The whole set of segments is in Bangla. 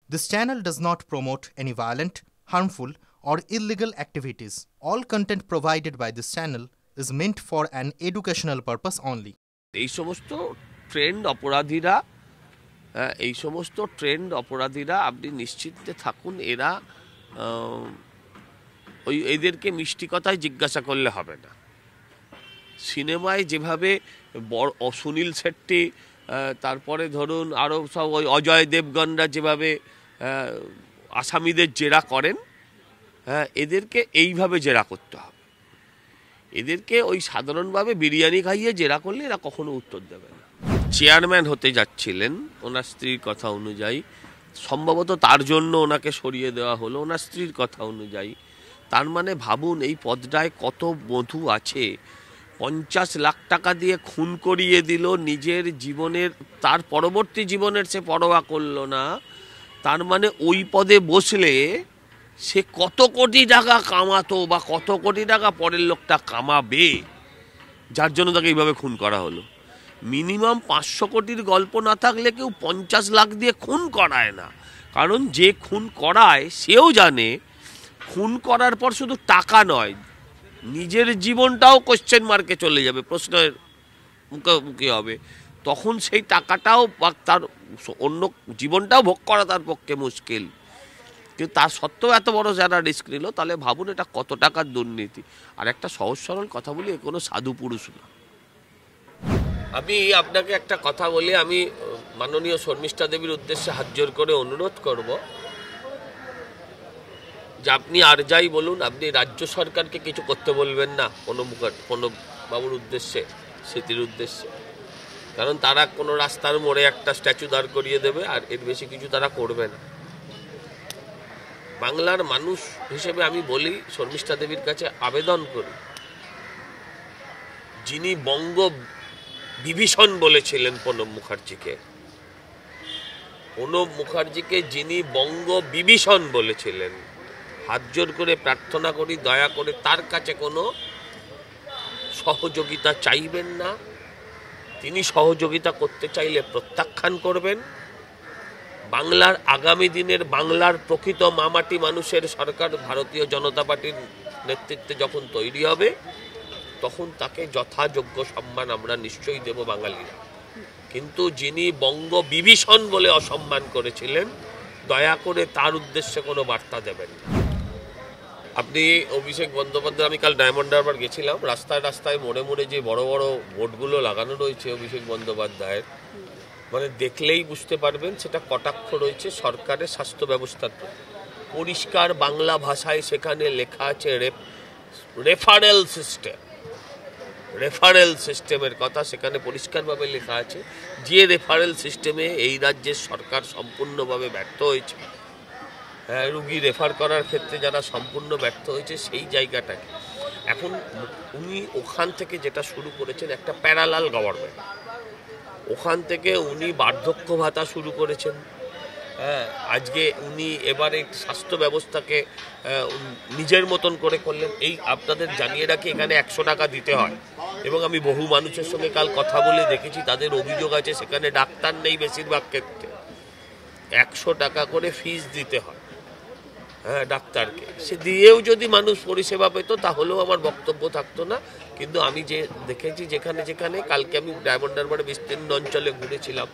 This channel does not promote any violent, harmful, or illegal activities. All content provided by this channel is meant for an educational purpose only. এই সমস্ত ট্রেন্ড অপরাধীরা আপনি নিশ্চিন্তে থাকুন, এরা এদেরকে মিষ্টি কথায় জিজ্ঞাসা করলে হবে না। সিনেমায় যেভাবে সুনীল শেট্টি, তারপরে ধরুন আরও সব ওই অজয় দেবগনরা যেভাবে আসামিদের জেরা করেন, এদেরকে এইভাবে জেরা করতে হবে। এদেরকে ওই সাধারণভাবে বিরিয়ানি খাইয়ে জেরা করলে এরা কখনো উত্তর দেবে না। চেয়ারম্যান হতে যাচ্ছিলেন ওনার স্ত্রীর কথা অনুযায়ী, সম্ভবত তার জন্য ওনাকে সরিয়ে দেওয়া হলো ওনার স্ত্রীর কথা অনুযায়ী। তার মানে ভাবুন এই পদটায় কত বধূ আছে। 50 লাখ টাকা দিয়ে খুন করিয়ে দিল, নিজের জীবনের, তার পরবর্তী জীবনের সে পরোয়া করলো না। তার মানে ওই পদে বসলে সে কত কোটি টাকা কামাতো বা কত কোটি টাকা পরের লোকটা কামাবে, যার জন্য তাকে এইভাবে খুন করা হলো। মিনিমাম 500 কোটির গল্প না থাকলে কেউ 50 লাখ দিয়ে খুন করায় না। কারণ যে খুন করায় সেও জানে খুন করার পর শুধু টাকা নয়, নিজের জীবনটাও কোশ্চেন মার্কে চলে যাবে, প্রশ্নের মুখোমুখি হবে। তখন সেই টাকাটাও বা তার অন্য জীবনটাও ভোগ করা তার পক্ষে মুশকিল। কিন্তু তার সত্ত্বেও এত বড় যারা রিস্ক নিল, তাহলে ভাবুন এটা কত টাকার দুর্নীতি। আর একটা সহজ সরল কথা বলি, এ কোনো সাধু পুরুষ না। আমি আপনাকে একটা কথা বলি, আমি মাননীয় শর্মিষ্ঠা দেবীর উদ্দেশ্যে হাত জোর করে অনুরোধ করব যে আপনি আর যাই বলুন, আপনি রাজ্য সরকারকে কিছু করতে বলবেন না কোনো বাবুর উদ্দেশ্যে, স্মৃতির উদ্দেশ্যে। কারণ তারা কোনো রাস্তার মোড়ে একটা স্ট্যাচু দাঁড় করিয়ে দেবে, আর এর বেশি কিছু তারা করবে না। বাংলার মানুষ হিসেবে আমি বলি, শর্মিষ্ঠা দেবীর কাছে আবেদন করি, যিনি বঙ্গ বিভীষণ বলেছিলেন প্রণব মুখার্জিকে যিনি বঙ্গ বিভীষণ বলেছিলেন, হাত জোর করে প্রার্থনা করি দয়া করে তার কাছে কোনো সহযোগিতা চাইবেন না। তিনি সহযোগিতা করতে চাইলে প্রত্যাখ্যান করবেন। বাংলার আগামী দিনের বাংলার প্রকৃত মামাটি মানুষের সরকার ভারতীয় জনতা পার্টির নেতৃত্বে যখন তৈরি হবে, তখন তাকে যথাযোগ্য সম্মান আমরা নিশ্চয়ই দেব বাঙালিরা। কিন্তু যিনি বঙ্গ বিভীষণ বলে অসম্মান করেছিলেন, দয়া করে তার উদ্দেশ্যে কোনো বার্তা দেবেন না। আপনি অভিষেক বন্দ্যোপাধ্যায়, আমি কাল ডায়মন্ড হারবার গেছিলাম, রাস্তায় রাস্তায় মোড়ে মোড়ে যে বড় বড় বোর্ডগুলো লাগানো রয়েছে অভিষেক বন্দ্যোপাধ্যায়ের, মানে দেখলেই বুঝতে পারবেন সেটা কটাক্ষ রয়েছে সরকারের স্বাস্থ্য ব্যবস্থার প্রতি। পরিষ্কার বাংলা ভাষায় সেখানে লেখা আছে রেফারেল সিস্টেমের কথা সেখানে পরিষ্কারভাবে লেখা আছে। যে রেফারেল সিস্টেমে এই রাজ্যের সরকার সম্পূর্ণভাবে ব্যর্থ হয়েছে, রুগী রেফার করার ক্ষেত্রে যারা সম্পূর্ণ ব্যর্থ হয়েছে, সেই জায়গাটাকে এখন উনি ওখান থেকে যেটা শুরু করেছেন একটা প্যারালাল গভর্নমেন্ট, ওখান থেকে উনি বার্ধক্য ভাতা শুরু করেছেন। আজকে উনি এবারে স্বাস্থ্য ব্যবস্থাকে নিজের মতন করে করলেন। এই আপনাদের জানিয়ে রাখি, এখানে 100 টাকা দিতে হয়, এবং আমি বহু মানুষের সঙ্গে কাল কথা বলে দেখেছি তাদের অভিযোগ আছে সেখানে ডাক্তার নেই বেশিরভাগ ক্ষেত্রে। 100 টাকা করে ফিস দিতে হয় ডাক্তারকে। সে দিয়েও যদি মানুষ পরিষেবা পেত তাহলেও আমার বক্তব্য থাকতো না। কিন্তু আমি যে দেখেছি যেখানে যেখানে, কালকে আমি ডায়মন্ড হারবারে বিস্তীর্ণ অঞ্চলে ঘুরেছিলাম,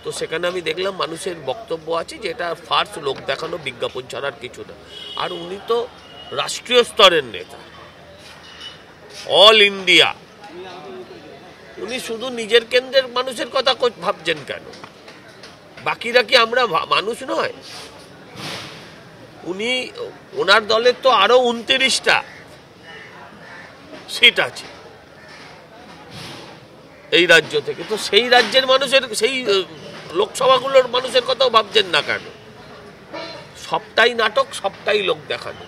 তো সেখানে আমি দেখলাম মানুষের বক্তব্য আছে যে এটা ফার্স্ট লোক দেখানো বিজ্ঞাপন ছাড়ার কিছু না। আর উনি তো রাষ্ট্রীয় স্তরের নেতা, অল ইন্ডিয়া। উনি শুধু নিজের কেন্দ্রের মানুষের কথা ভাবছেন কেন? বাকিরা কি আমরা মানুষ নয়? উনি, ওনার দলের তো আরো 29টা সিট আছে এই রাজ্য থেকে, তো সেই রাজ্যের মানুষের, সেই লোকসভাগুলোর মানুষের কথাও ভাবছেন না কেন? সবটাই নাটক, সবটাই লোক দেখানো।